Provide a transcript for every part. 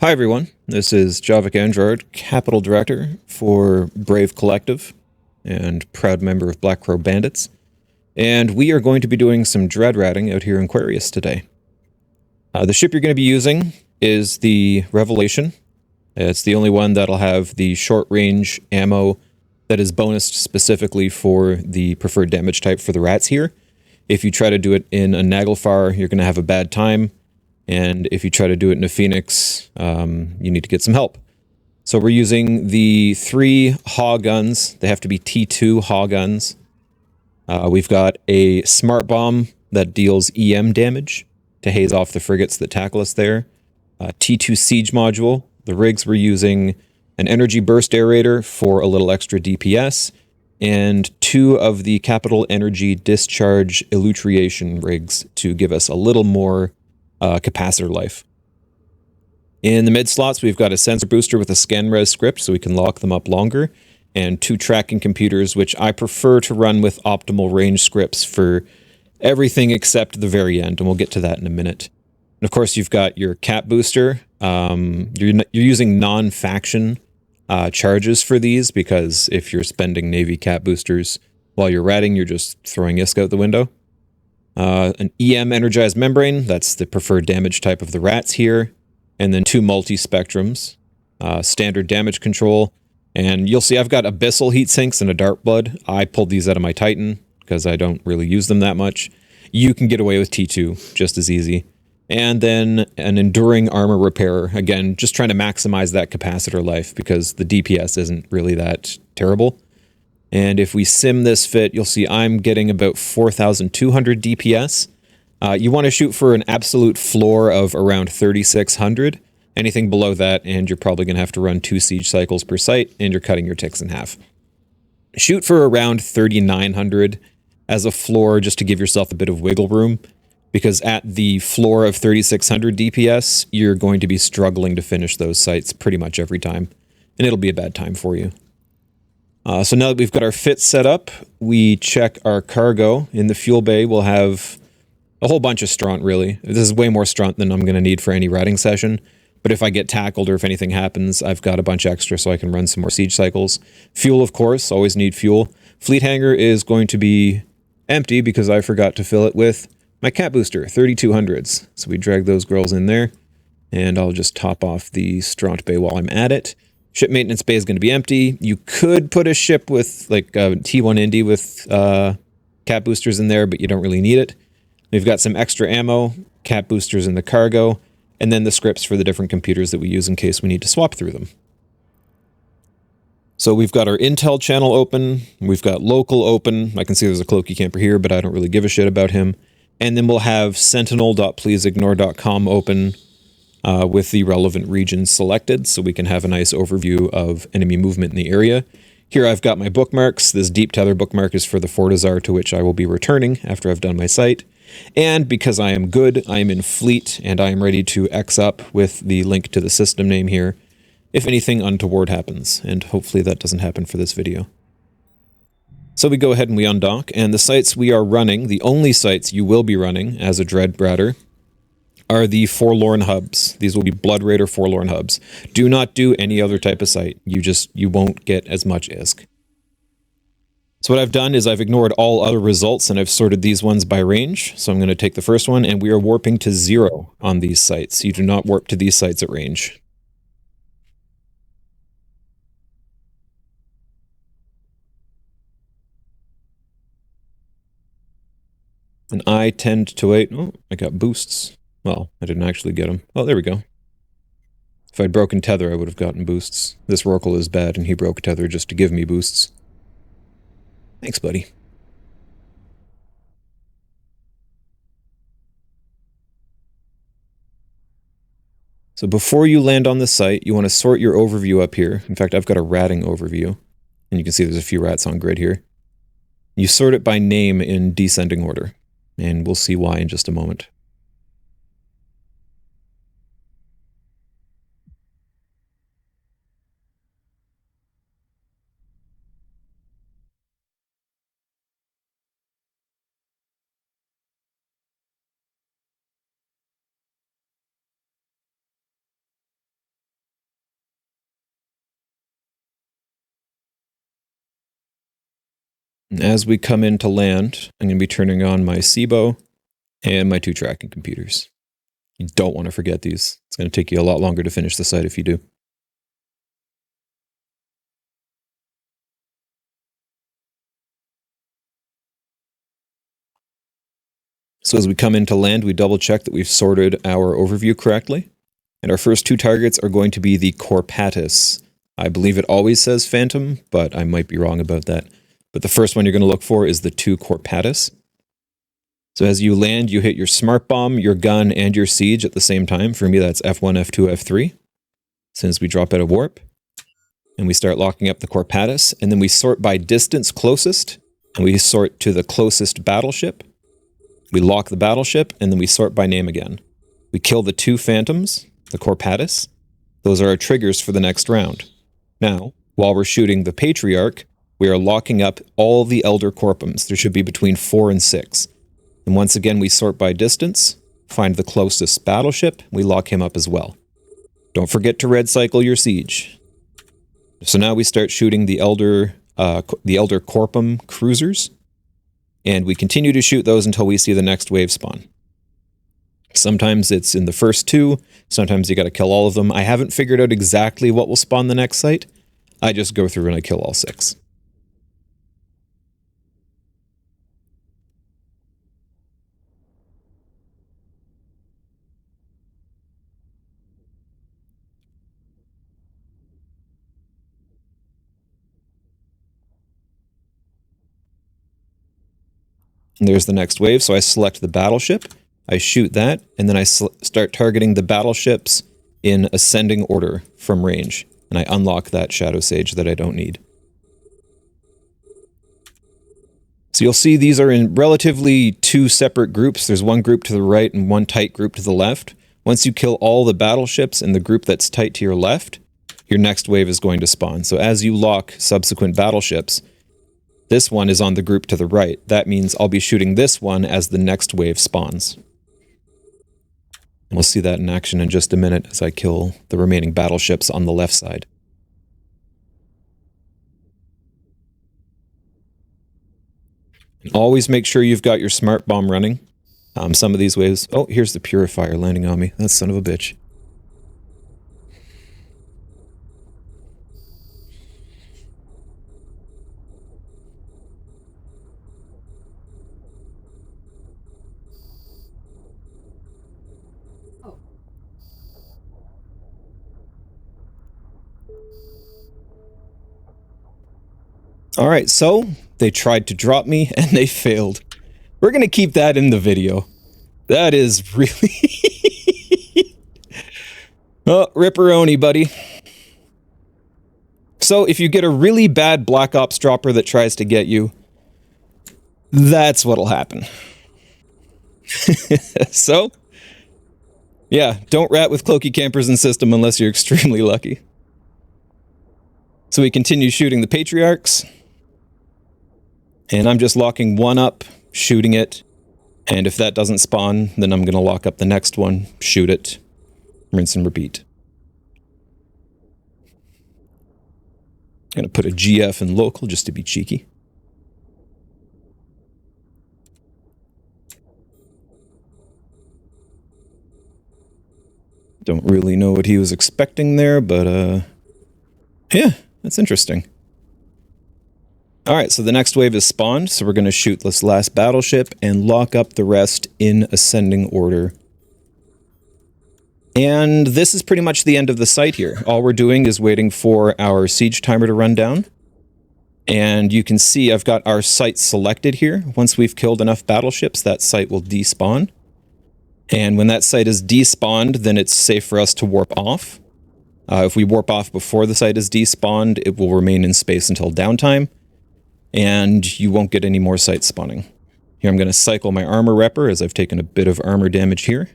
Hi everyone, this is Javik Andrart, Capital Director for Brave Collective and proud member of Black Crow Bandits, and we are going to be doing some dread ratting out here in Quarius today. The ship you're going to be using is the Revelation. It's the only one that'll have the short-range ammo that is bonused specifically for the preferred damage type for the rats here. If you try to do it in a Naglfar, you're going to have a bad time. And if you try to do it in a Phoenix, you need to get some help. So we're using the 3 HAW guns. They have to be T2 HAW guns. We've got a smart bomb that deals EM damage to haze off the frigates that tackle us there. T2 siege module. The rigs we're using an energy burst aerator for a little extra DPS, and 2 of the capital energy discharge elutriation rigs to give us a little more capacitor life. In the mid slots, we've got a sensor booster with a ScanRes script so we can lock them up longer, and 2 tracking computers, which I prefer to run with optimal range scripts for everything except the very end, and we'll get to that in a minute. And of course, you've got your cap booster. You're using non-faction charges for these, because if you're spending Navy cap boosters while you're ratting, you're just throwing ISK out the window. An EM energized membrane, that's the preferred damage type of the rats here, and then 2 multi-spectrums, standard damage control, and you'll see I've got Abyssal heat sinks and a Darkblood. I pulled these out of my Titan because I don't really use them that much. You can get away with T2 just as easy. And then an Enduring Armor Repairer, again, just trying to maximize that capacitor life because the DPS isn't really that terrible. And if we sim this fit, you'll see I'm getting about 4,200 DPS. You want to shoot for an absolute floor of around 3,600. Anything below that, and you're probably going to have to run 2 siege cycles per site, and you're cutting your ticks in half. Shoot for around 3,900 as a floor, just to give yourself a bit of wiggle room, because at the floor of 3,600 DPS, you're going to be struggling to finish those sites pretty much every time, and it'll be a bad time for you. So now that we've got our fit set up, we check our cargo. In the fuel bay, we'll have a whole bunch of Straunt, really. This is way more Straunt than I'm going to need for any ratting session. But if I get tackled or if anything happens, I've got a bunch extra so I can run some more siege cycles. Fuel, of course, always need fuel. Fleet hangar is going to be empty because I forgot to fill it with my cat booster, 3200s. So we drag those girls in there, and I'll just top off the Straunt bay while I'm at it. Ship maintenance bay is going to be empty. You could put a ship with like a T1 Indy with cat boosters in there, but you don't really need it. We've got some extra ammo, cat boosters in the cargo, and then the scripts for the different computers that we use in case we need to swap through them. So we've got our Intel channel open, we've got local open. I can see there's a Cloaky camper here, but I don't really give a shit about him. And then we'll have sentinel.pleaseignore.com open with the relevant regions selected, so we can have a nice overview of enemy movement in the area. Here I've got my bookmarks. This Deep Tether bookmark is for the Fortizar, to which I will be returning after I've done my site. And because I am good, I am in fleet, and I am ready to X up with the link to the system name here, if anything untoward happens, and hopefully that doesn't happen for this video. So we go ahead and we undock, and the sites we are running, the only sites you will be running as a Dread Bratter, are the Forlorn hubs. These will be Blood Raider Forlorn hubs. Do not do any other type of site. You won't get as much ISK. So what I've done is I've ignored all other results and I've sorted these ones by range. So I'm going to take the first one, and we are warping to 0 on these sites. You do not warp to these sites at range. And I tend to wait. Oh, I got boosts. Well, I didn't actually get them. Oh, there we go. If I'd broken Tether, I would have gotten boosts. This Rorqual is bad, and he broke Tether just to give me boosts. Thanks, buddy. So before you land on the site, you want to sort your overview up here. In fact, I've got a ratting overview, and you can see there's a few rats on grid here. You sort it by name in descending order, and we'll see why in just a moment. As we come into land, I'm going to be turning on my SIBO and my 2 tracking computers. You don't want to forget these. It's going to take you a lot longer to finish the site if you do. So as we come into land, we double check that we've sorted our overview correctly. And our first 2 targets are going to be the Corpatis. I believe it always says Phantom, but I might be wrong about that. But the first one you're going to look for is the 2 Corpatis. So as you land, you hit your smart bomb, your gun, and your siege at the same time. For me, that's F1, F2, F3. Since we drop out of warp. And we start locking up the Corpatis. And then we sort by distance closest. And we sort to the closest battleship. We lock the battleship, and then we sort by name again. We kill the 2 Phantoms, the Corpatis. Those are our triggers for the next round. Now, while we're shooting the Patriarch, we are locking up all the Elder Corpums. There should be between 4 and 6. And once again, we sort by distance, find the closest battleship, we lock him up as well. Don't forget to red cycle your siege. So now we start shooting the Elder Corpum cruisers. And we continue to shoot those until we see the next wave spawn. Sometimes it's in the first 2, sometimes you gotta kill all of them. I haven't figured out exactly what will spawn the next site. I just go through and I kill all 6. And there's the next wave, so I select the battleship, I shoot that, and then I start targeting the battleships in ascending order from range. And I unlock that Shadow Sage that I don't need. So you'll see these are in relatively 2 separate groups. There's one group to the right and one tight group to the left. Once you kill all the battleships in the group that's tight to your left, your next wave is going to spawn. So as you lock subsequent battleships, this one is on the group to the right. That means I'll be shooting this one as the next wave spawns. And we'll see that in action in just a minute as I kill the remaining battleships on the left side. And always make sure you've got your smart bomb running. Some of these waves... Oh, here's the Purifier landing on me. That son of a bitch. Alright, so they tried to drop me and they failed. We're gonna keep that in the video. That is really... Oh, ripperoni, buddy. So if you get a really bad Black Ops dropper that tries to get you, that's what'll happen. So, yeah, don't rat with Cloaky Campers in system unless you're extremely lucky. So we continue shooting the Patriarchs. And I'm just locking one up, shooting it. And if that doesn't spawn, then I'm going to lock up the next one, shoot it, rinse and repeat. I'm going to put a GF in local just to be cheeky. Don't really know what he was expecting there, but yeah, that's interesting. Alright, so the next wave is spawned, so we're going to shoot this last battleship and lock up the rest in ascending order. And this is pretty much the end of the site here. All we're doing is waiting for our siege timer to run down. And you can see I've got our site selected here. Once we've killed enough battleships, that site will despawn. And when that site is despawned, then it's safe for us to warp off. If we warp off before the site is despawned, it will remain in space until downtime. And you won't get any more site spawning. Here I'm going to cycle my armor repper as I've taken a bit of armor damage here.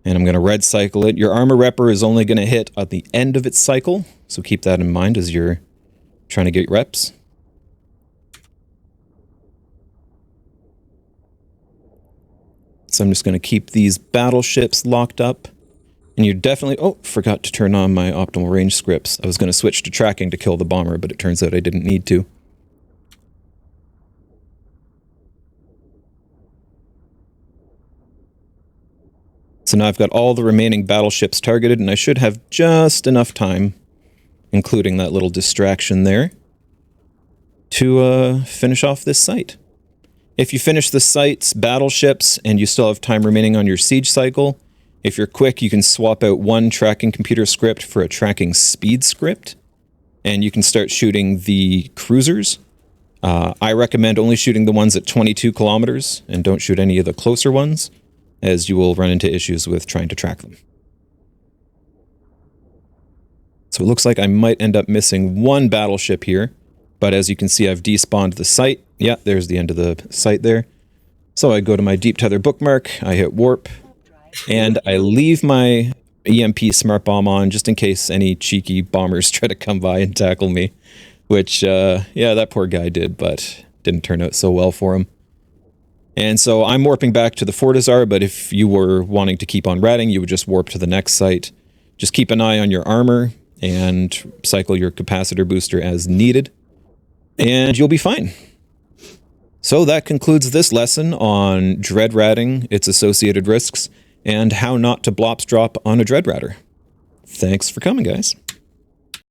And I'm going to red cycle it. Your armor repper is only going to hit at the end of its cycle, so keep that in mind as you're trying to get reps. So I'm just going to keep these battleships locked up. And you're definitely... Oh, forgot to turn on my optimal range scripts. I was going to switch to tracking to kill the bomber, but it turns out I didn't need to. So now I've got all the remaining battleships targeted, and I should have just enough time, including that little distraction there, to finish off this site. If you finish the site's battleships and you still have time remaining on your siege cycle, if you're quick, you can swap out one tracking computer script for a tracking speed script, and you can start shooting the cruisers. I recommend only shooting the ones at 22 kilometers, and don't shoot any of the closer ones, as you will run into issues with trying to track them. So it looks like I might end up missing one battleship here, but as you can see, I've despawned the site. Yeah, there's the end of the site there. So I go to my Deep Tether bookmark, I hit warp, and I leave my EMP smart bomb on just in case any cheeky bombers try to come by and tackle me, which, yeah, that poor guy did, but didn't turn out so well for him. And so I'm warping back to the Fortizar, but if you were wanting to keep on ratting, you would just warp to the next site. Just keep an eye on your armor and cycle your capacitor booster as needed, and you'll be fine. So that concludes this lesson on dread ratting, its associated risks, and how not to blops drop on a dread ratter. Thanks for coming, guys.